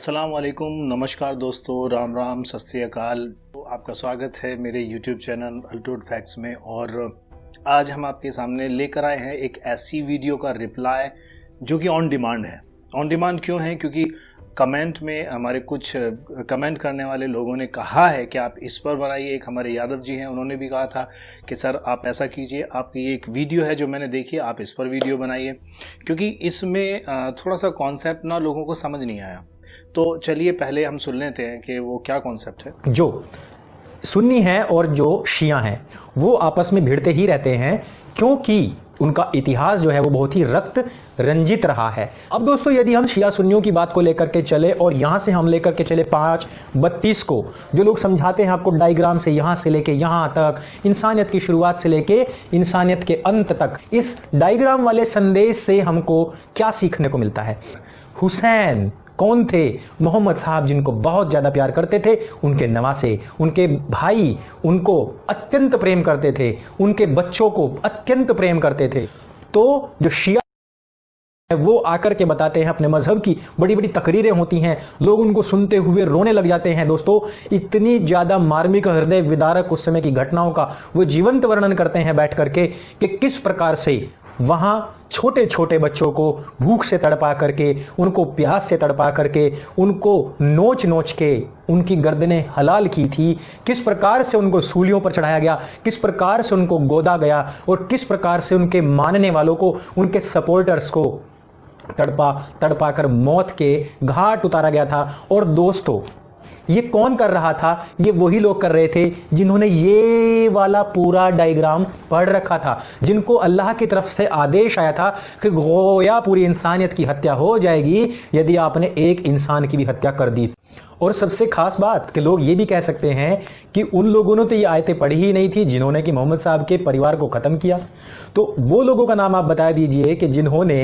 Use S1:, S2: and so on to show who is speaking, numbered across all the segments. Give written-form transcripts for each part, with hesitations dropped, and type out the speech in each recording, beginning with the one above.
S1: अस्सलाम वालेकुम, नमस्कार दोस्तों, राम राम, सत श्री अकाल। तो आपका स्वागत है मेरे YouTube चैनल अल्टूड फैक्ट्स में। और आज हम आपके सामने लेकर आए हैं एक ऐसी वीडियो का रिप्लाई जो कि ऑन डिमांड है। ऑन डिमांड क्यों है? क्योंकि कमेंट में हमारे कुछ कमेंट करने वाले लोगों ने कहा है कि आप इस पर बनाइए। एक हमारे यादव जी हैं, उन्होंने भी कहा था कि सर आप ऐसा कीजिए, आपकी एक वीडियो है जो मैंने देखी है, आप इस पर वीडियो बनाइए, क्योंकि इसमें थोड़ा सा कॉन्सेप्ट ना लोगों को समझ नहीं आया। तो चलिए पहले हम सुन लेते हैं कि वो क्या कॉन्सेप्ट है।
S2: जो सुन्नी हैं और जो शिया हैं वो आपस में भिड़ते ही रहते हैं, क्योंकि उनका इतिहास जो है वो बहुत ही रक्त रंजित रहा है। अब दोस्तों, यदि हम शिया सुन्नियों की बात को लेकर के चले और यहां से हम लेकर के चले 5:32 को, जो लोग समझाते हैं आपको डायग्राम से यहां से लेके यहां तक, इंसानियत की शुरुआत से लेके इंसानियत के अंत तक, इस डायग्राम वाले संदेश से हमको क्या सीखने को मिलता है? हुसैन कौन थे? मोहम्मद साहब जिनको बहुत ज्यादा प्यार करते थे, उनके नवासे, उनके भाई उनको अत्यंत प्रेम करते थे, उनके बच्चों को अत्यंत प्रेम करते थे। तो जो शिया वो आकर के बताते हैं, अपने मजहब की बड़ी बड़ी तकरीरें होती हैं, लोग उनको सुनते हुए रोने लग जाते हैं। दोस्तों, इतनी ज्यादा मार्मिक, हृदय विदारक उस समय की घटनाओं का वो जीवंत वर्णन करते हैं बैठ करके कि किस प्रकार से वहां छोटे छोटे बच्चों को भूख से तड़पा करके, उनको प्यास से तड़पा करके, उनको नोच नोच के उनकी गर्दनें हलाल की थी, किस प्रकार से उनको सूलियों पर चढ़ाया गया, किस प्रकार से उनको गोदा गया और किस प्रकार से उनके मानने वालों को, उनके सपोर्टर्स को तड़पा तड़पा कर मौत के घाट उतारा गया था। और दोस्तों, ये कौन कर रहा था? ये वही लोग कर रहे थे जिन्होंने ये वाला पूरा डायग्राम पढ़ रखा था, जिनको अल्लाह की तरफ से आदेश आया था कि गोया पूरी इंसानियत की हत्या हो जाएगी यदि आपने एक इंसान की भी हत्या कर दी। और सबसे खास बात कि लोग ये भी कह सकते हैं कि उन लोगों ने तो ये आयतें पढ़ी ही नहीं थी जिन्होंने कि मोहम्मद साहब के परिवार को खत्म किया। तो वो लोगों का नाम आप बता दीजिए कि जिन्होंने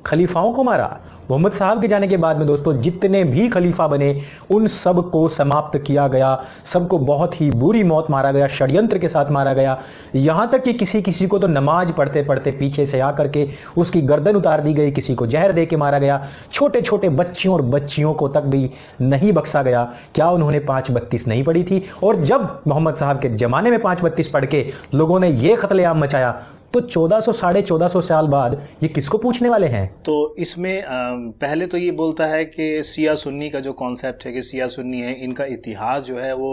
S2: खलीफाओं को मारा। मोहम्मद साहब के जाने के बाद में दोस्तों, जितने भी खलीफा बने उन सब को समाप्त किया गया, सबको बहुत ही बुरी मौत मारा गया, षड्यंत्र के साथ मारा गया। यहां तक कि किसी किसी को तो नमाज पढ़ते पढ़ते पीछे से आकर के उसकी गर्दन उतार दी गई, किसी को जहर दे के मारा गया, छोटे छोटे बच्चियों और बच्चियों को तक भी नहीं बख्शा गया। क्या उन्होंने 5:32 नहीं पढ़ी थी? और जब मोहम्मद साहब के जमाने में 5:32 पढ़ के लोगों ने यह कत्लेआम मचाया, तो 1400 साढ़े 1400 साल बाद ये किसको पूछने वाले हैं?
S1: तो इसमें पहले तो ये बोलता है कि सिया सुन्नी का जो कॉन्सेप्ट है कि सिया सुन्नी है, इनका इतिहास जो है वो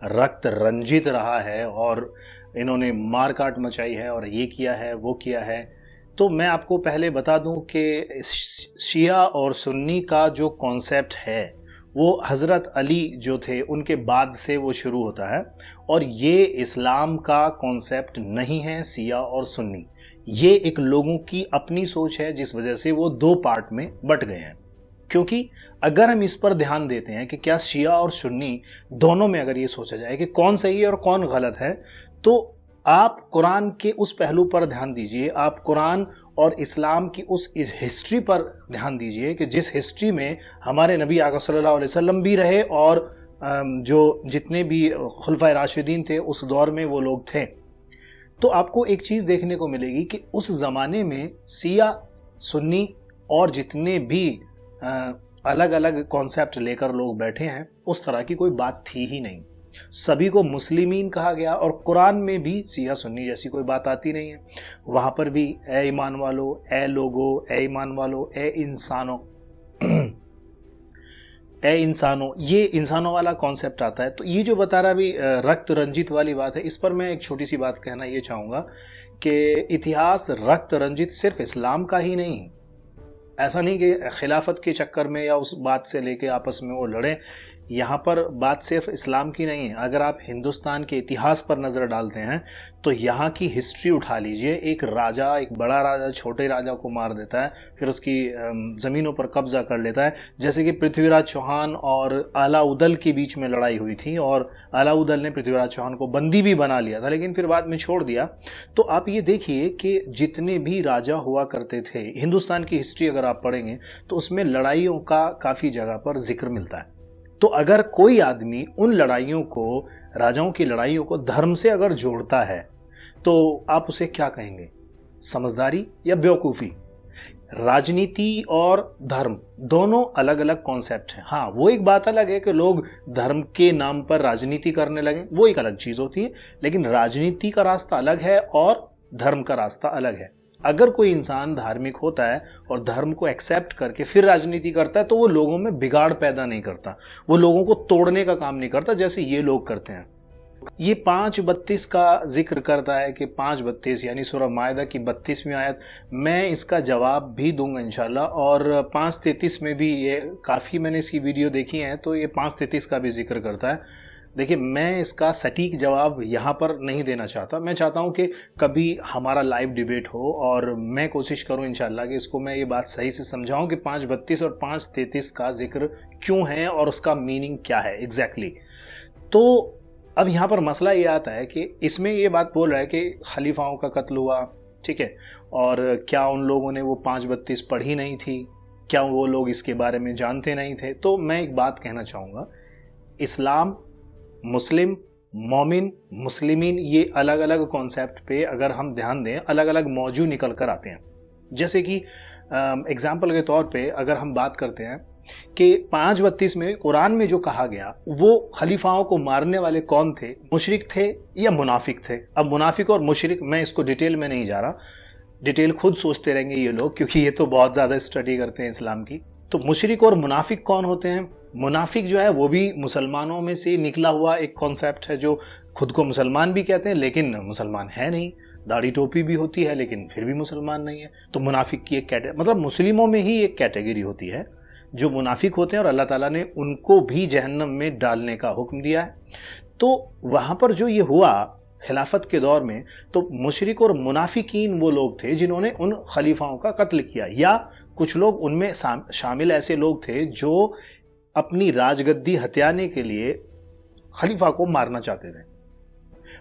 S1: रक्त रंजित रहा है और इन्होंने मारकाट मचाई है और ये किया है, वो किया है। तो मैं आपको पहले बता दूं कि शिया और सुन्नी का जो कॉन्सेप्ट है वो हज़रत अली जो थे उनके बाद से वो शुरू होता है, और ये इस्लाम का कॉन्सेप्ट नहीं है। सिया और सुन्नी ये एक लोगों की अपनी सोच है, जिस वजह से वो दो पार्ट में बट गए हैं। क्योंकि अगर हम इस पर ध्यान देते हैं कि क्या शिया और सुन्नी दोनों में अगर ये सोचा जाए कि कौन सही है और कौन गलत है, तो आप कुरान के उस पहलू पर ध्यान दीजिए, आप कुरान और इस्लाम की उस हिस्ट्री पर ध्यान दीजिए कि जिस हिस्ट्री में हमारे नबी आका सल्लल्लाहु अलैहि वसल्लम भी रहे और जो जितने भी खुलफाए राशिदीन थे उस दौर में वो लोग थे। तो आपको एक चीज़ देखने को मिलेगी कि उस ज़माने में सिया सुन्नी और जितने भी अलग अलग कॉन्सेप्ट लेकर लोग बैठे हैं, उस तरह की कोई बात थी ही नहीं। सभी को मुस्लिमीन कहा गया और कुरान में भी सिया सुन्नी जैसी कोई बात आती नहीं है। वहां पर भी ए ईमान वालो, ए लोगो, ए ईमान वालो, ए इंसानों ए इंसानों, ये इंसानों वाला कॉन्सेप्ट आता है। तो ये जो बता रहा भी रक्त रंजित वाली बात है, इस पर मैं एक छोटी सी बात कहना ये चाहूंगा कि इतिहास रक्त रंजित सिर्फ इस्लाम का ही नहीं। ऐसा नहीं कि खिलाफत के चक्कर में या उस बात से लेके आपस में वो लड़े। यहाँ पर बात सिर्फ इस्लाम की नहीं है। अगर आप हिंदुस्तान के इतिहास पर नज़र डालते हैं तो यहाँ की हिस्ट्री उठा लीजिए। एक राजा, एक बड़ा राजा छोटे राजा को मार देता है, फिर उसकी ज़मीनों पर कब्जा कर लेता है। जैसे कि पृथ्वीराज चौहान और अलाउद्दीन के बीच में लड़ाई हुई थी और अलाउद्दीन ने पृथ्वीराज चौहान को बंदी भी बना लिया था, लेकिन फिर बाद में छोड़ दिया। तो आप ये देखिए कि जितने भी राजा हुआ करते थे, हिंदुस्तान की हिस्ट्री अगर आप पढ़ेंगे तो उसमें लड़ाइयों का काफ़ी जगह पर जिक्र मिलता है। तो अगर कोई आदमी उन लड़ाइयों को, राजाओं की लड़ाइयों को धर्म से अगर जोड़ता है तो आप उसे क्या कहेंगे? समझदारी या बेवकूफ़ी? राजनीति और धर्म दोनों अलग अलग कॉन्सेप्ट हैं। हाँ, वो एक बात अलग है कि लोग धर्म के नाम पर राजनीति करने लगे, वो एक अलग चीज होती है, लेकिन राजनीति का रास्ता अलग है और धर्म का रास्ता अलग है। अगर कोई इंसान धार्मिक होता है और धर्म को एक्सेप्ट करके फिर राजनीति करता है तो वो लोगों में बिगाड़ पैदा नहीं करता, वो लोगों को तोड़ने का काम नहीं करता जैसे ये लोग करते हैं। ये 5:32 का जिक्र करता है कि 5:32 यानी सूरह मायदा की 32वीं आयत। मैं इसका जवाब भी दूंगा इंशाल्लाह, और 5:33 में भी ये काफी मैंने इसकी वीडियो देखी है तो ये 5:33 का भी जिक्र करता है। देखिए, मैं इसका सटीक जवाब यहां पर नहीं देना चाहता। मैं चाहता हूं कि कभी हमारा लाइव डिबेट हो और मैं कोशिश करूं इंशाल्लाह कि इसको मैं ये बात सही से समझाऊं कि 5:32 और 5:33 का जिक्र क्यों है और उसका मीनिंग क्या है एग्जैक्टली। तो अब यहां पर मसला ये आता है कि इसमें ये बात बोल रहा है कि खलीफाओं का कत्ल हुआ, ठीक है, और क्या उन लोगों ने वो 5:32 पढ़ी नहीं थी, क्या वो लोग इसके बारे में जानते नहीं थे। तो मैं एक बात कहना चाहूंगा, इस्लाम, मुस्लिम, मोमिन, मुस्लिमीन, ये अलग अलग कॉन्सेप्ट पे अगर हम ध्यान दें अलग अलग मौजू निकल कर आते हैं। जैसे कि एग्जाम्पल के तौर पे अगर हम बात करते हैं कि 5:32 में कुरान में जो कहा गया वो खलीफाओं को मारने वाले कौन थे, मुशरिक थे या मुनाफिक थे। अब मुनाफिक और मुशरिक, मैं इसको डिटेल में नहीं जा रहा, डिटेल खुद सोचते रहेंगे ये लोग क्योंकि ये तो बहुत ज्यादा स्टडी करते हैं इस्लाम की। तो मुशरिक और मुनाफिक कौन होते हैं? मुनाफिक जो है वो भी मुसलमानों में से निकला हुआ एक कॉन्सेप्ट है, जो खुद को मुसलमान भी कहते हैं लेकिन मुसलमान है नहीं, दाढ़ी टोपी भी होती है लेकिन फिर भी मुसलमान नहीं है। तो मुनाफिक की एक कैटेगरी, मतलब मुस्लिमों में ही एक कैटेगरी होती है जो मुनाफिक होते हैं और अल्लाह ताला ने उनको भी जहन्नम में डालने का हुक्म दिया है। तो वहां पर जो ये हुआ खिलाफत के दौर में, तो मुशरिक और मुनाफिकीन वो लोग थे जिन्होंने उन खलीफाओं का कत्ल किया, या कुछ लोग उनमें शामिल ऐसे लोग थे जो अपनी राजगद्दी हथियाने के लिए खलीफा को मारना चाहते थे।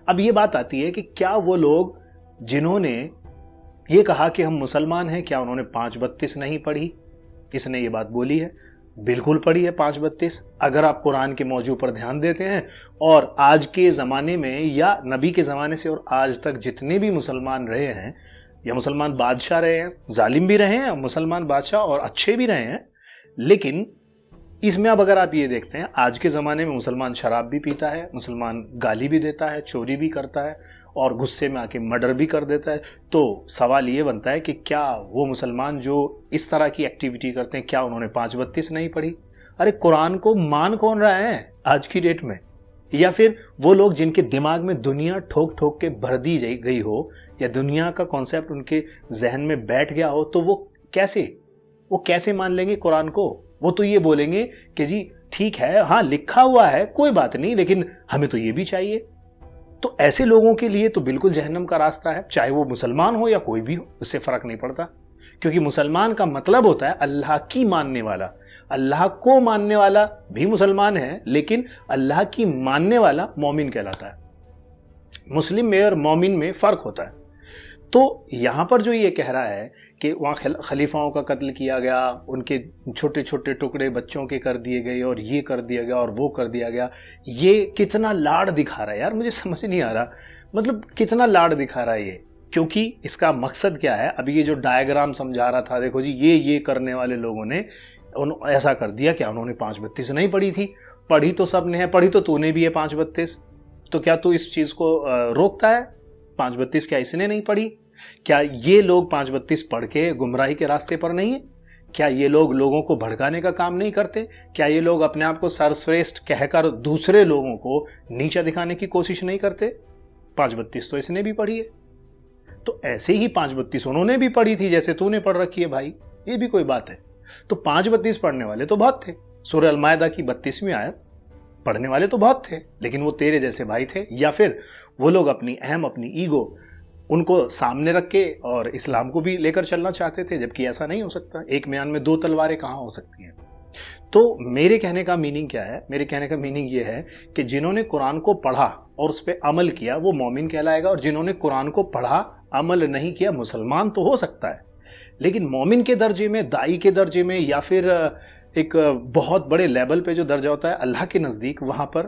S1: अब ये बात आती है कि क्या वो लोग जिन्होंने ये कहा कि हम मुसलमान हैं, क्या उन्होंने 5:32 नहीं पढ़ी? किसने ये बात बोली है? बिल्कुल पढ़ी है 5:32। अगर आप कुरान के मौजू पर ध्यान देते हैं और आज के जमाने में या नबी के जमाने से और आज तक जितने भी मुसलमान रहे हैं या मुसलमान बादशाह रहे हैं, जालिम भी रहे हैं मुसलमान बादशाह और अच्छे भी रहे हैं, लेकिन इसमें अब अगर आप ये देखते हैं आज के जमाने में मुसलमान शराब भी पीता है, मुसलमान गाली भी देता है, चोरी भी करता है और गुस्से में आके मर्डर भी कर देता है। तो सवाल ये बनता है कि क्या वो मुसलमान जो इस तरह की एक्टिविटी करते हैं, क्या उन्होंने 5:32 नहीं पढ़ी? अरे कुरान को मान कौन रहा है आज की डेट में? या फिर वो लोग जिनके दिमाग में दुनिया ठोक ठोक के भर दी गई हो या दुनिया का कॉन्सेप्ट उनके जहन में बैठ गया हो, तो वो कैसे मान लेंगे कुरान को? वो तो ये बोलेंगे कि जी ठीक है, हाँ लिखा हुआ है कोई बात नहीं, लेकिन हमें तो ये भी चाहिए। तो ऐसे लोगों के लिए तो बिल्कुल जहन्नम का रास्ता है, चाहे वो मुसलमान हो या कोई भी हो, उससे फर्क नहीं पड़ता। क्योंकि मुसलमान का मतलब होता है अल्लाह की मानने वाला। अल्लाह को मानने वाला भी मुसलमान है, लेकिन अल्लाह की मानने वाला मोमिन कहलाता है। मुस्लिम में और मोमिन में फर्क होता है। तो यहां पर जो ये कह रहा है कि वहां खलीफाओं का कत्ल किया गया, उनके छोटे छोटे टुकड़े बच्चों के कर दिए गए और ये कर दिया गया और वो कर दिया गया, ये कितना लाड़ दिखा रहा है यार, मुझे समझ नहीं आ रहा। मतलब कितना लाड़ दिखा रहा है ये, क्योंकि इसका मकसद क्या है? अभी ये जो डायग्राम समझा रहा था, देखो जी ये करने वाले लोगों ने ऐसा कर दिया। क्या उन्होंने 5:32 नहीं पढ़ी थी? पढ़ी तो सबने है, पढ़ी तो तूने भी है 5:32। तो क्या तू इस चीज को रोकता है? 5:32 क्या इसने नहीं पढ़ी? क्या ये लोग 5:32 पढ़ के गुमराही के रास्ते पर नहीं है? क्या ये लोग लोगों को भड़काने का काम नहीं करते? क्या ये लोग अपने आप को सर्वश्रेष्ठ कहकर दूसरे लोगों को नीचा दिखाने की कोशिश नहीं करते? 5:32 तो इसने भी पढ़ी है, तो ऐसे ही 5:32 उन्होंने भी पढ़ी थी जैसे तूने पढ़ रखी है भाई, ये भी कोई बात है। तो 5:32 पढ़ने वाले तो बहुत थे, सूरह अल मायदा की 32वीं आयत पढ़ने वाले तो बहुत थे, लेकिन वो तेरे जैसे भाई थे, या फिर वो लोग अपनी अहम, अपनी ईगो उनको सामने रख के और इस्लाम को भी लेकर चलना चाहते थे, जबकि ऐसा नहीं हो सकता। एक म्यान में दो तलवारें कहां हो सकती हैं? तो मेरे कहने का मीनिंग क्या है? मेरे कहने का मीनिंग ये है कि जिन्होंने कुरान को पढ़ा और उस पर अमल किया वो मोमिन कहलाएगा, और जिन्होंने कुरान को पढ़ा अमल नहीं किया, मुसलमान तो हो सकता है लेकिन मोमिन के दर्जे में, दाई के दर्जे में, या फिर एक बहुत बड़े लेवल पे जो दर्जा होता है अल्लाह के नजदीक, वहां पर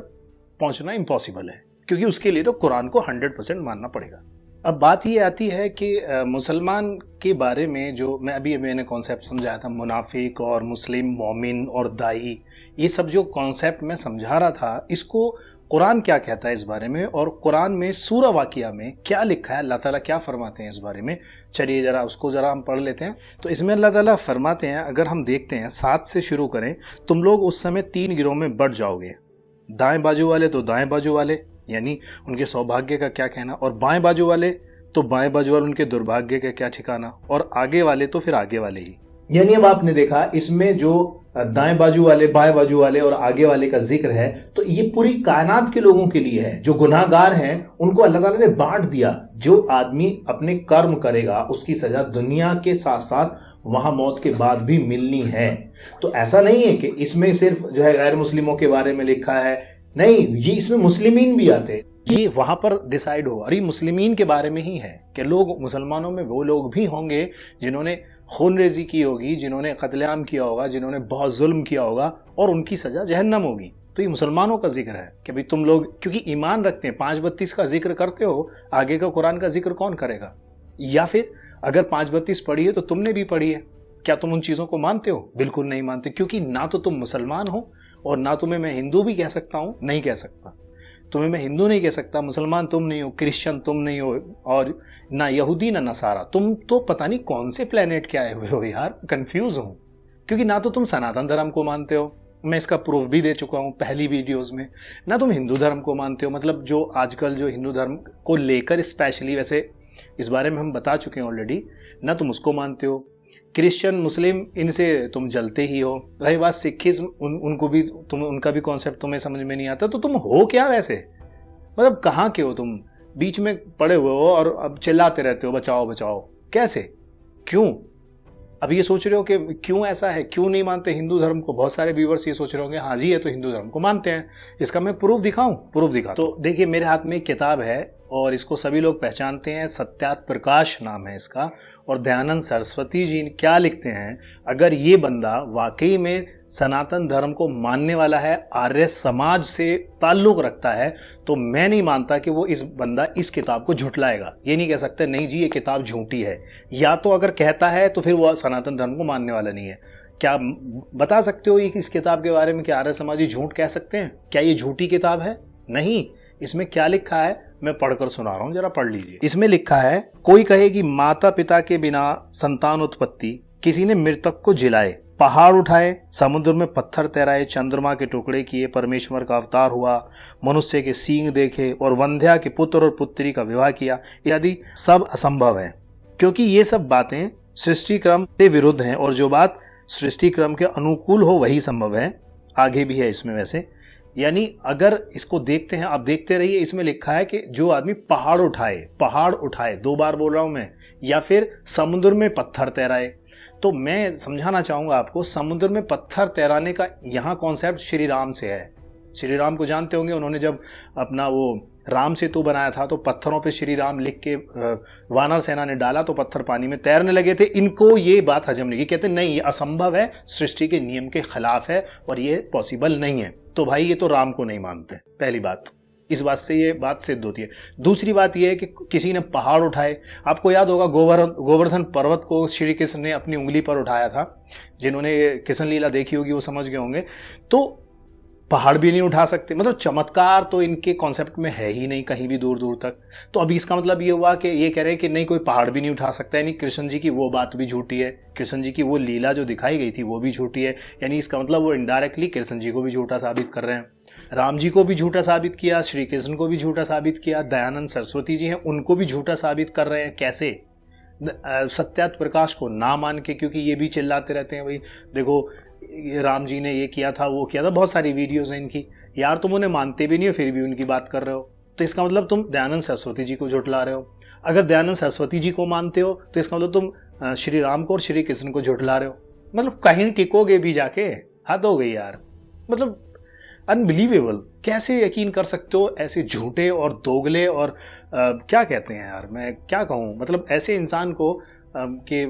S1: पहुंचना इम्पॉसिबल है, क्योंकि उसके लिए तो कुरान को 100% मानना पड़ेगा। अब बात ये आती है कि मुसलमान के बारे में जो मैंने कॉन्सेप्ट समझाया था, मुनाफिक और मुस्लिम, मोमिन और दाई, ये सब जो कॉन्सेप्ट मैं समझा रहा था, इसको कुरान क्या कहता है इस बारे में, और कुरान में सूरा वाकिया में क्या लिखा है, अल्लाह ताला क्या फरमाते हैं इस बारे में। चलिए उसको जरा हम पढ़ लेते हैं। तो इसमें अल्लाह ताला फरमाते हैं, अगर हम देखते हैं 7 से शुरू करें, तुम लोग उस समय 3 गिरोह में बढ़ जाओगे, दाएं बाजू वाले तो दाएं बाजू वाले, यानी उनके सौभाग्य का क्या कहना, और बाएं बाजू वाले तो बाएं बाजू वाले उनके दुर्भाग्य का क्या ठिकाना, और आगे वाले तो फिर आगे वाले ही। यानी अब आपने देखा इसमें जो दाएं बाजू वाले, बाएं बाजू वाले और आगे वाले का जिक्र है, तो ये पूरी कायनात के लोगों के लिए है। जो गुनाहगार हैं उनको अल्लाह ताला ने बांट दिया। जो आदमी अपने कर्म करेगा उसकी सजा दुनिया के साथ साथ वहां मौत के बाद भी मिलनी है। तो ऐसा नहीं है कि इसमें सिर्फ जो है गैर मुस्लिमों के बारे में लिखा है, नहीं, ये इसमें मुस्लिमीन भी आते हैं। ये वहां पर डिसाइड हो, अरे मुस्लिमीन के बारे में ही है कि लोग, मुसलमानों में वो लोग भी होंगे जिन्होंने खूनरेजी की होगी, जिन्होंने कत्लेआम किया होगा, जिन्होंने बहुत जुल्म किया होगा, और उनकी सजा जहन्नम होगी। तो ये मुसलमानों का जिक्र है कि भाई तुम लोग क्योंकि ईमान रखते हैं, 5:32 का जिक्र करते हो, आगे का कुरान का जिक्र कौन करेगा? या फिर अगर 5:32 पढ़ी है तो तुमने भी पढ़ी है, क्या तुम उन चीजों को मानते हो? बिल्कुल नहीं मानते, क्योंकि ना तो तुम मुसलमान हो और ना तुम्हें मैं हिंदू भी कह सकता हूं, नहीं कह सकता। तुम्हें मैं हिंदू नहीं कह सकता, मुसलमान तुम नहीं हो, क्रिश्चियन तुम नहीं हो, और ना यहूदी ना नसारा। तुम तो पता नहीं कौन से प्लेनेट के आए हुए हो यार, कंफ्यूज हूं। क्योंकि ना तो तुम सनातन धर्म को मानते हो, मैं इसका प्रूफ भी दे चुका हूं पहली वीडियोस में, ना तुम हिंदू धर्म को मानते हो, मतलब जो आजकल जो हिंदू धर्म को लेकर स्पेशली, वैसे इस बारे में हम बता चुके हैं ऑलरेडी, ना तुम उसको मानते हो। क्रिश्चियन, मुस्लिम, इनसे तुम जलते ही हो। रही बात सिखिज्म, उनको भी उनका भी कॉन्सेप्ट तुम्हें समझ में नहीं आता। तो तुम हो क्या वैसे, मतलब कहाँ के हो तुम? बीच में पड़े हुए हो और अब चिल्लाते रहते हो बचाओ बचाओ, कैसे, क्यों? अब ये सोच रहे हो कि क्यों ऐसा है, क्यों नहीं मानते हिंदू धर्म को? बहुत सारे व्यूवर्स ये सोच रहे होंगे, हाँ जी ये तो हिंदू धर्म को मानते हैं, इसका मैं प्रूफ दिखाऊं? प्रूफ दिखा। तो देखिए मेरे हाथ में एक किताब है और इसको सभी लोग पहचानते हैं, सत्यात प्रकाश नाम है इसका, और दयानंद सरस्वती जी क्या लिखते हैं, अगर ये बंदा वाकई में सनातन धर्म को मानने वाला है, आर्य समाज से ताल्लुक रखता है, तो मैं नहीं मानता कि वो इस बंदा इस किताब को झुटलाएगा। ये नहीं कह सकते नहीं जी ये किताब झूठी है, या तो अगर कहता है तो फिर वो सनातन धर्म को मानने वाला नहीं है। क्या बता सकते हो इस किताब के बारे में कि आर्य समाजी झूठ कह सकते हैं? क्या ये झूठी किताब है? नहीं। इसमें क्या लिखा है मैं पढ़कर सुना रहा हूं, जरा पढ़ लीजिए। इसमें लिखा है, कोई कहे कि माता पिता के बिना संतान उत्पत्ति, किसी ने मृतक को जिलाए, पहाड़ उठाए, समुद्र में पत्थर तैराए, चंद्रमा के टुकड़े किए, परमेश्वर का अवतार हुआ, मनुष्य के सींग देखे और वंध्या के पुत्र और पुत्री का विवाह किया, इत्यादि सब असंभव है, क्योंकि ये सब बातें सृष्टि क्रम से विरुद्ध हैं, और जो बात सृष्टि क्रम के अनुकूल हो वही संभव है। आगे भी है इसमें वैसे, यानी अगर इसको देखते हैं, आप देखते रहिए, इसमें लिखा है कि जो आदमी पहाड़ उठाए, 2 बार बोल रहा हूं मैं, या फिर समुद्र में पत्थर तैराए। तो मैं समझाना चाहूंगा आपको, समुद्र में पत्थर तैराने का यहां कॉन्सेप्ट श्री राम से है। श्री राम को जानते होंगे, उन्होंने जब अपना वो राम सेतु बनाया था तो पत्थरों पे श्री राम लिख के वानर सेना ने डाला तो पत्थर पानी में तैरने लगे थे। इनको ये बात हजम नहीं की, कहते नहीं ये असंभव है, सृष्टि के नियम के खिलाफ है और ये पॉसिबल नहीं है। तो भाई ये तो राम को नहीं मानते, पहली बात। इस बात से ये बात सिद्ध होती है। दूसरी बात यह है कि किसी ने पहाड़ उठाए, आपको याद होगा गोवर्धन पर्वत को श्री कृष्ण ने अपनी उंगली पर उठाया था, जिन्होंने कृष्ण लीला देखी होगी वो समझ गए होंगे। तो पहाड़ भी नहीं उठा सकते, मतलब चमत्कार तो इनके कॉन्सेप्ट में है ही नहीं कहीं भी दूर दूर तक। तो अभी इसका मतलब ये हुआ कि ये कह रहे हैं कि नहीं कोई पहाड़ भी नहीं उठा सकता, यानी कृष्ण जी की वो बात भी झूठी है, कृष्ण जी की वो लीला जो दिखाई गई थी वो भी झूठी है। यानी इसका मतलब वो इनडायरेक्टली कृष्ण जी को भी झूठा साबित कर रहे हैं, राम जी को भी झूठा साबित किया, श्री कृष्ण को भी झूठा साबित किया, दयानंद सरस्वती जी हैं उनको भी झूठा साबित कर रहे हैं। कैसे? सत्यात प्रकाश को ना मान के, क्योंकि ये भी चिल्लाते रहते हैं भाई देखो राम जी ने ये किया था वो किया था, बहुत सारी वीडियोस हैं इनकी। यार तुम उन्हें मानते भी नहीं हो फिर भी उनकी बात कर रहे हो, तो इसका मतलब तुम दयानंद सरस्वती जी को झुठला रहे हो। अगर दयानंद सरस्वती जी को मानते हो तो इसका मतलब तुम श्री राम को और श्री कृष्ण को झुठला रहे हो। मतलब कहीं टिकोगे भी जाके, हद हो गई यार, मतलब अनबिलीवेबल। कैसे यकीन कर सकते हो ऐसे झूठे और दोगले और क्या कहते हैं यार, मैं क्या कहूं, मतलब ऐसे इंसान को कि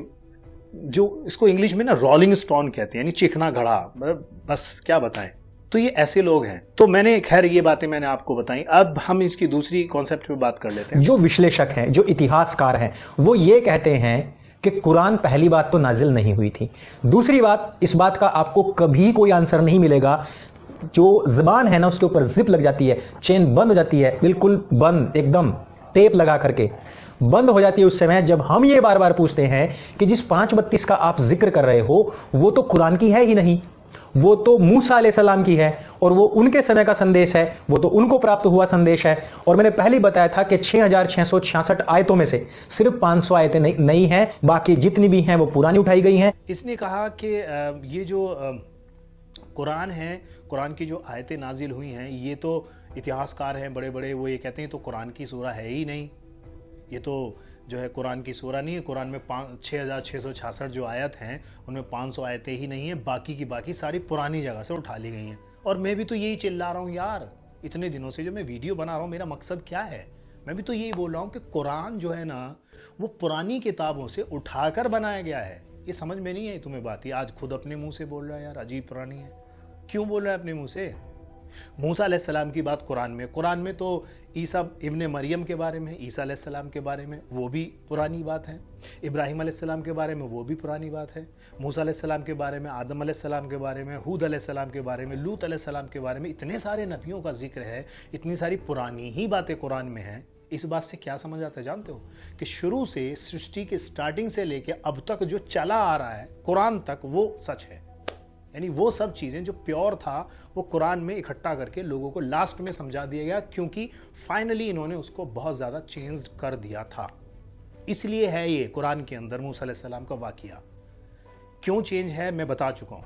S1: जो इसको इंग्लिश में ना रोलिंग स्टोन कहते हैं, यानी चिकना घड़ा, मतलब बस क्या बताएं। तो ये ऐसे लोग हैं। तो मैंने खैर ये बातें मैंने आपको बताई। अब हम इसकी दूसरी कॉन्सेप्ट पे बात कर लेते हैं।
S2: जो विश्लेषक हैं, जो इतिहासकार हैं, वो ये कहते हैं कि कुरान पहली बात तो नाजिल नहीं हुई थी। दूसरी बात, इस बात का आपको कभी कोई आंसर नहीं मिलेगा। जो जबान है ना, उसके ऊपर जिप लग जाती है, चेन बंद हो जाती है, बिल्कुल बंद, एकदम टेप लगा करके बंद हो जाती है उस समय जब हम ये बार बार पूछते हैं कि जिस 5:32 का आप जिक्र कर रहे हो वो तो कुरान की है ही नहीं, वो तो मूसा अलैहिस्सलाम की है और वो उनके समय का संदेश है, वो तो उनको प्राप्त हुआ संदेश है। और मैंने पहले बताया था कि 6666 आयतों में से सिर्फ 500 आयतें नई हैं, बाकी जितनी भी हैं वो पुरानी उठाई गई हैं।
S1: इसने कहा कि ये जो कुरान है, कुरान की जो आयतें नाजिल हुई हैं, ये तो इतिहासकार हैं बड़े बड़े, वो ये कहते हैं तो कुरान की सूरा है ही नहीं, ये तो जो है कुरान की सूरा नहीं है। कुरान में 6666 जो आयत हैं उनमें 500 आयतें ही नहीं है, बाकी की बाकी सारी पुरानी जगह से उठा ली गई हैं। और मैं भी तो यही चिल्ला रहा हूँ यार, इतने दिनों से जो मैं वीडियो बना रहा हूँ, मेरा मकसद क्या है? मैं भी तो यही बोल रहा हूँ कि कुरान जो है ना, वो पुरानी किताबों से उठाकर बनाया गया है। ये समझ में नहीं है तुम्हें बात? ये आज खुद अपने मुंह से बोल रहा है यार, अजीब पुरानी है। क्यों बोल रहा है अपने मुंह से? मूसा अलैहिस्सलाम की बात कुरान में तो ईसा इब्ने मरियम के बारे में, ईसा अलैहिस्सलाम के बारे में, वो भी पुरानी बात है। इब्राहिम अलैहिस्सलाम के बारे में, वो भी पुरानी बात है। मूसा अलैहिस्सलाम के बारे में, आदम अलैहिस्सलाम के बारे में, हूद अलैहिस्सलाम के बारे में, लूत अलैहिस्सलाम के बारे में, इतने सारे नबियों का जिक्र है, इतनी सारी पुरानी ही बातें कुरान में हैं। इस बात से क्या समझ आता है जानते हो? कि शुरू से, सृष्टि के स्टार्टिंग से लेके अब तक जो चला आ रहा है कुरान तक, वो सच है। यानी वो सब चीजें जो प्योर था वो कुरान में इकट्ठा करके लोगों को लास्ट में समझा दिया गया, क्योंकि फाइनली इन्होंने उसको बहुत ज्यादा चेंज कर दिया था। इसलिए है ये कुरान के अंदर मूसा अलैहिस्सलाम का वाकया। क्यों चेंज है मैं बता चुका हूं।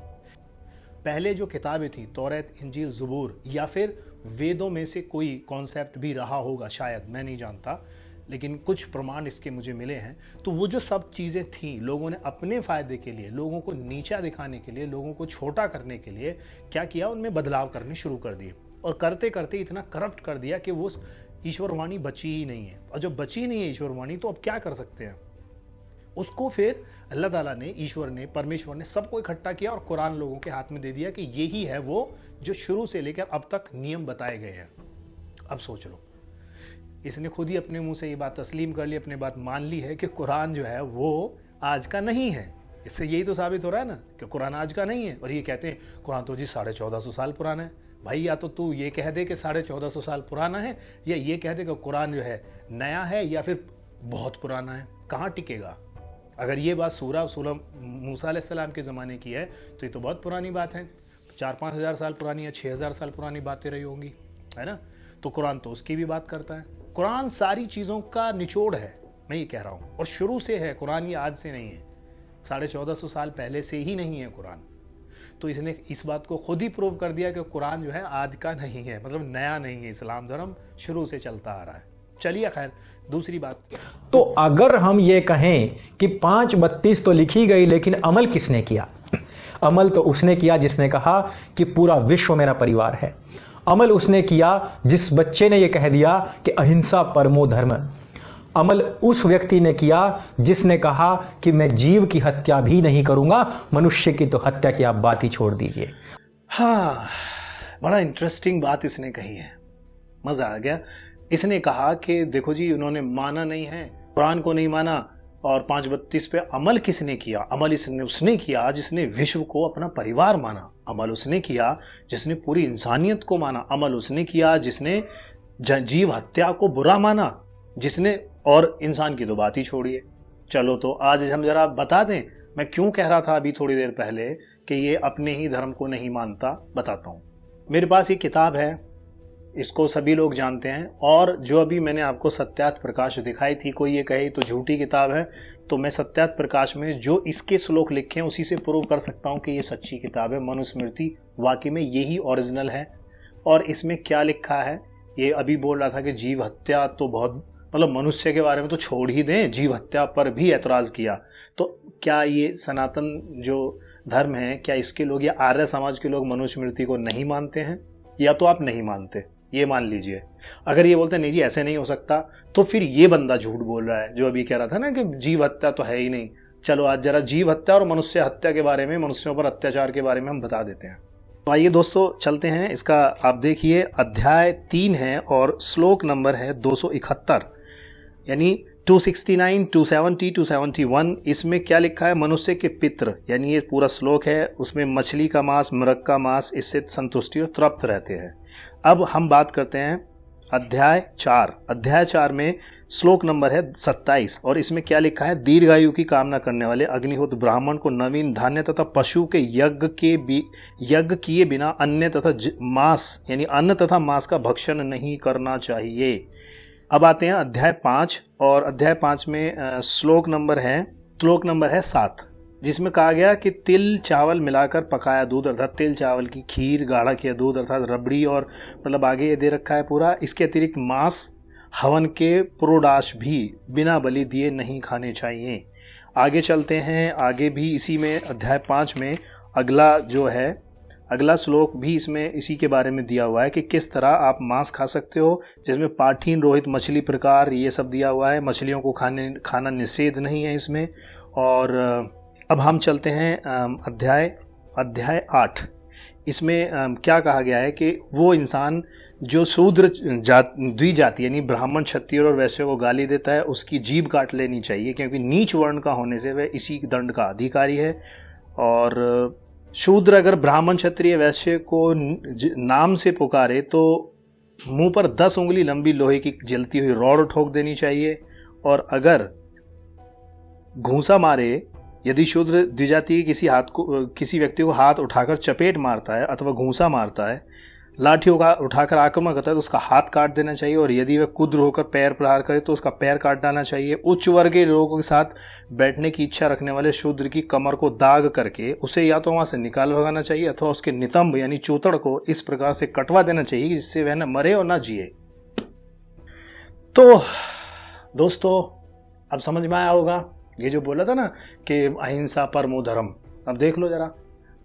S1: पहले जो किताबें थी, तौरात, इंजील, ज़बूर, या फिर वेदों में से कोई कॉन्सेप्ट भी रहा होगा शायद, मैं नहीं जानता, लेकिन कुछ प्रमाण इसके मुझे मिले हैं। तो वो जो सब चीज़ें थी, लोगों ने अपने फायदे के लिए, लोगों को नीचा दिखाने के लिए, लोगों को छोटा करने के लिए क्या किया, उनमें बदलाव करने शुरू कर दिए। और करते करते इतना करप्ट कर दिया कि वो ईश्वरवाणी बची ही नहीं है। और जब बची नहीं है ईश्वरवाणी, तो अब क्या कर सकते हैं? उसको फिर अल्लाह ताला ने, परमेश्वर ने सबको इकट्ठा किया और कुरान लोगों के हाथ में दे दिया कि यही है वो जो शुरू से लेकर अब तक नियम बताए गए हैं। अब सोच लो, इसने खुद ही अपने मुंह से ये बात तस्लीम कर ली, अपनी बात मान ली है कि कुरान जो है वो आज का नहीं है। इससे यही तो साबित हो रहा है ना कि कुरान आज का नहीं है। और ये कहते हैं कुरान तो जी 1450 साल पुराना है। भाई, या तो तू ये कह दे कि 1450 साल पुराना है, या ये कह दे कि कुरान जो है नया है या फिर बहुत पुराना है। कहाँ टिकेगा? अगर ये बात सूरह मूसा अलैहिस्सलाम के ज़माने की है तो ये तो बहुत पुरानी बात है, 4-5 हज़ार साल पुरानी या 6 हज़ार साल पुरानी बातें रही होंगी, है ना? तो कुरान तो उसकी भी बात करता है। कुरान सारी चीज़ों का निचोड़ है, मैं ये कह रहा हूँ, और शुरू से है कुरान, ये आज से नहीं है। 1450 साल पहले से ही नहीं है कुरान। तो इसने इस बात को खुद ही प्रूव कर दिया कि कुरान जो है आज का नहीं है, मतलब नया नहीं है। इस्लाम धर्म शुरू से चलता आ रहा है। चलिए खैर, दूसरी बात।
S2: तो अगर हम ये कहें कि 5:32 तो लिखी गई, लेकिन अमल किसने किया? अमल तो उसने किया जिसने कहा कि पूरा विश्व मेरा परिवार है। अमल उसने किया जिस बच्चे ने यह कह दिया कि अहिंसा परमो धर्म। अमल उस व्यक्ति ने किया जिसने कहा कि मैं जीव की हत्या भी नहीं करूंगा, मनुष्य की तो हत्या की आप बात ही छोड़ दीजिए।
S1: हाँ, बड़ा इंटरेस्टिंग बात इसने कही है, मजा आ गया। इसने कहा कि देखो जी, उन्होंने माना नहीं है, कुरान को नहीं माना, और 5:32 पे अमल किसने किया? अमल उसने किया जिसने विश्व को अपना परिवार माना। अमल उसने किया जिसने पूरी इंसानियत को माना। अमल उसने किया जिसने जीव हत्या को बुरा माना, जिसने, और इंसान की तो बात ही छोड़िए। चलो तो आज हम जरा बता दें, मैं क्यों कह रहा था अभी थोड़ी देर पहले कि ये अपने ही धर्म को नहीं मानता, बताता हूं। मेरे पास ये किताब है, इसको सभी लोग जानते हैं, और जो अभी मैंने आपको सत्यार्थ प्रकाश दिखाई थी, कोई ये कहे तो झूठी किताब है, तो मैं सत्यार्थ प्रकाश में जो इसके श्लोक लिखे हैं उसी से प्रूव कर सकता हूं कि ये सच्ची किताब है। मनुस्मृति वाकई में यही ओरिजिनल है। और इसमें क्या लिखा है, ये अभी बोल रहा था कि जीव हत्या तो बहुत, मतलब मनुष्य के बारे में तो छोड़ ही दें, जीव हत्या पर भी ऐतराज किया। तो क्या ये सनातन जो धर्म है, क्या इसके लोग या आर्य समाज के लोग मनुस्मृति को नहीं मानते हैं? या तो आप नहीं मानते, ये मान लीजिए। अगर ये बोलते नहीं जी ऐसे नहीं हो सकता, तो फिर ये बंदा झूठ बोल रहा है जो अभी कह रहा था ना कि जीव हत्या तो है ही नहीं। चलो आज जरा जीव हत्या और मनुष्य हत्या के बारे में, मनुष्यों पर अत्याचार के बारे में हम बता देते हैं। तो आइए दोस्तों चलते हैं इसका। आप देखिए अध्याय 3 है और श्लोक नंबर है 271, यानी 269, 270, 271। इसमें क्या लिखा है? मनुष्य के पितृ, यानी ये पूरा श्लोक है, उसमें मछली का मांस, मृग का मांस, इससे संतुष्टि और तृप्त रहते हैं। अब हम बात करते हैं अध्याय 4। अध्याय 4 में श्लोक नंबर है 27 और इसमें क्या लिखा है? दीर्घायु की कामना करने वाले अग्निहोत्र ब्राह्मण को नवीन धान्य तथा पशु के यज्ञ किए बिना अन्य तथा मांस, यानी अन्न तथा मांस का भक्षण नहीं करना चाहिए। अब आते हैं अध्याय 5 और अध्याय 5 में श्लोक नंबर है 7, जिसमें कहा गया कि तिल चावल मिलाकर पकाया दूध, अर्थात तिल चावल की खीर, गाढ़ा किया दूध अर्थात रबड़ी, और मतलब आगे ये दे रखा है पूरा। इसके अतिरिक्त मांस, हवन के प्रोडाश भी बिना बलि दिए नहीं खाने चाहिए। आगे चलते हैं, आगे भी इसी में अध्याय 5 में अगला श्लोक भी इसमें इसी के बारे में दिया हुआ है कि किस तरह आप मांस खा सकते हो, जिसमें पाठीन, रोहित, मछली प्रकार ये सब दिया हुआ है। मछलियों को खाना निषेध नहीं है इसमें। और अब हम चलते हैं अध्याय 8। इसमें क्या कहा गया है कि वो इंसान जो शूद्र द्विजाति यानी ब्राह्मण, क्षत्रिय और वैश्य को गाली देता है, उसकी जीभ काट लेनी चाहिए, क्योंकि नीच वर्ण का होने से वह इसी दंड का अधिकारी है। और शूद्र अगर ब्राह्मण, क्षत्रिय, वैश्य को नाम से पुकारे तो मुंह पर 10 उंगली लंबी लोहे की जलती हुई रॉड ठोक देनी चाहिए। और अगर घूंसा मारे, यदि शूद्र द्विजाति किसी व्यक्ति को हाथ उठाकर चपेट मारता है अथवा घूंसा मारता है, लाठी उठाकर आक्रमण करता है, तो उसका हाथ काट देना चाहिए। और यदि वह कुद्र होकर पैर प्रहार करे तो उसका पैर काट डालना चाहिए। उच्च वर्गीय लोगों के साथ बैठने की इच्छा रखने वाले शूद्र की कमर को दाग करके उसे या तो वहां से निकाल भगाना चाहिए अथवा उसके नितंब यानी चूतड़ को इस प्रकार से कटवा देना चाहिए जिससे वह न मरे और न जिए। तो दोस्तों अब समझ में आया होगा, ये जो बोला था ना कि अहिंसा परमो धर्म, अब देख लो जरा।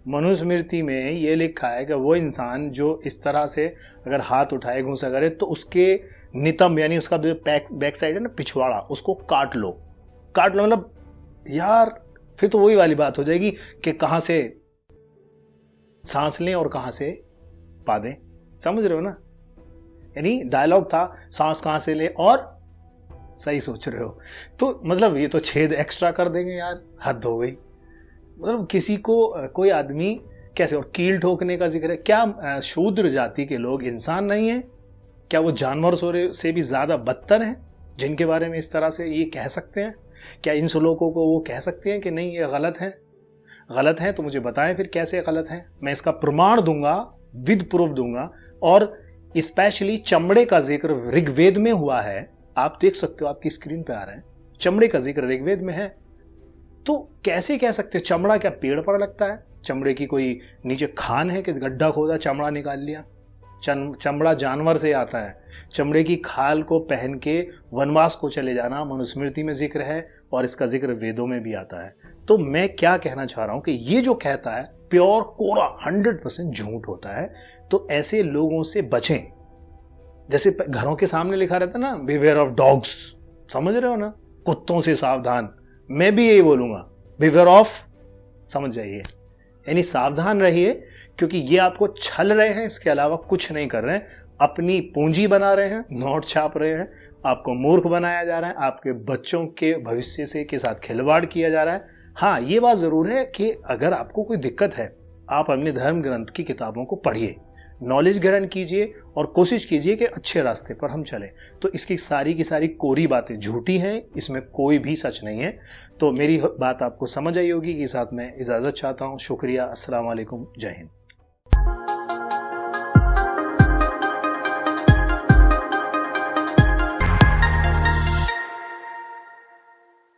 S1: मनुस्मृति में ये लिखा है कि वो इंसान जो इस तरह से अगर हाथ उठाए, घूंसा करे, तो उसके नितंब यानी उसका बैक साइड है ना, पिछवाड़ा, उसको काट लो। मतलब यार फिर तो वही वाली बात हो जाएगी कि कहां से सांस लें और कहां से पा दें। समझ रहे हो ना? यानी डायलॉग था सांस कहां से ले और सही सोच रहे हो। तो मतलब ये तो छेद एक्स्ट्रा कर देंगे यार, हद हो गई। मतलब किसी को कोई आदमी कैसे, और कील ठोकने का जिक्र है। क्या शूद्र जाति के लोग इंसान नहीं है? क्या वो जानवर से भी ज्यादा बदतर हैं, जिनके बारे में इस तरह से ये कह सकते हैं? क्या इन श्लोकों को वो कह सकते हैं कि नहीं ये गलत है? गलत है तो मुझे बताएं फिर कैसे गलत है। मैं इसका प्रमाण दूंगा, विद प्रूफ दूंगा। और स्पेशली चमड़े का जिक्र ऋग्वेद में हुआ है, आप देख सकते हो, आपकी स्क्रीन पे आ रहा है, चमड़े का जिक्र ऋग्वेद में है। तो कैसे कह सकते हो? चमड़ा क्या पेड़ पर लगता है? चमड़े की कोई नीचे खान है कि गड्ढा खोदा, चमड़ा निकाल लिया? चमड़ा जानवर से आता है। चमड़े की खाल को पहन के वनवास को चले जाना मनुस्मृति में जिक्र है और इसका जिक्र वेदों में भी आता है। तो मैं क्या कहना चाह रहा हूं कि ये जो कहता है प्योर कोरा 100% झूठ होता है। तो ऐसे लोगों से बचें। जैसे घरों के सामने लिखा रहता है ना, बिवेयर ऑफ डॉग्स, समझ रहे हो ना, कुत्तों से सावधान। मैं भी यही बोलूंगा, बिवेयर ऑफ, समझ जाइए, यानी सावधान रहिए, क्योंकि ये आपको छल रहे हैं, इसके अलावा कुछ नहीं कर रहे हैं। अपनी पूंजी बना रहे हैं, नोट छाप रहे हैं, आपको मूर्ख बनाया जा रहा है, आपके बच्चों के भविष्य से के साथ खिलवाड़ किया जा रहा है। हाँ, ये बात जरूर है कि अगर आपको कोई दिक्कत है, आप अपने धर्म ग्रंथ की किताबों को पढ़िए, नॉलेज ग्रहण कीजिए और कोशिश कीजिए कि अच्छे रास्ते पर हम चलें। तो इसकी सारी की सारी कोरी बातें झूठी हैं, इसमें कोई भी सच नहीं है। तो मेरी बात आपको समझ आई होगी कि साथ मैं इजाजत चाहता हूं। शुक्रिया, अस्सलाम वालेकुम, जय हिंद।